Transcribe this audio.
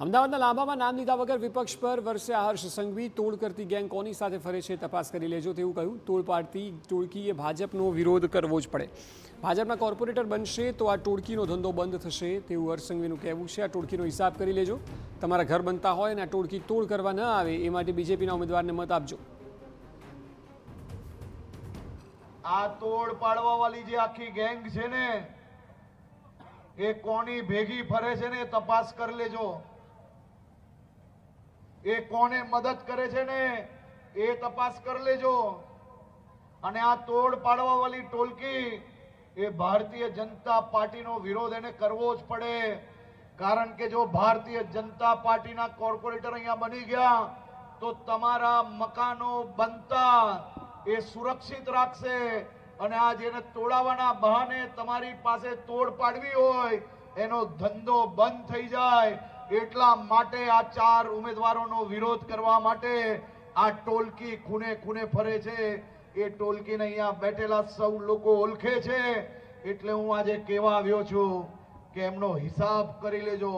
અમદાવાદના લાંબામાં નામ લીધા વગર વિપક્ષ પર વરસ્યા હર્ષ સંઘવી. તોડ કરતી ગેંગ કોની સાથે ફરે છે તપાસ કરી લેજો તેવું કહ્યું. તોડ પાડતી ટોળકીએ ભાજપનો વિરોધ કરવો જ પડે. ભાજપના કોર્પોરેટર બનશે તો આ ટોળકીનો ધંધો બંધ થશે તેવું હર્ષ સંઘવીનું કહેવું છે. આ ટોળકીનો હિસાબ કરી લેજો. તમારા ઘર બનતા હોય અને આ ટોળકી તોડ કરવા ન આવે એ માટે બીજેપીના ઉમેદવારને મત આપજો. આ તોડ પાડવા વાળી જે આખી ગેંગ છે ને એ કોની ભેગી ફરે છે ને તપાસ કરી લેજો. એ કોને મદદ કરે છે ને એ તપાસ કરી લેજો. અને આ તોડ પાડવા વાળી ટોળકી એ ભારતીય જનતા પાર્ટીનો વિરોધ એને કરવો જ પડે. કારણ કે જો ભારતીય જનતા પાર્ટીના કોર્પોરેટર અહીંયા બની ગયા તો તમારા મકાનો બનતા એ સુરક્ષિત રાખશે. અને આ જેને તોડાવવાના બહાને તમારી પાસે તોડ પાડવી હોય એનો ધંધો બંધ થઈ જાય. એટલા માટે આ 4 ઉમેદવારોનો વિરોધ કરવા માટે આ ટોળકી ખૂણે ખૂણે ફરે છે. એ ટોળકીને અહીંયા બેઠેલા સૌ લોકો ઓળખે છે. એટલે હું આજે કહેવા આવ્યો છું કે એમનો હિસાબ કરી લેજો.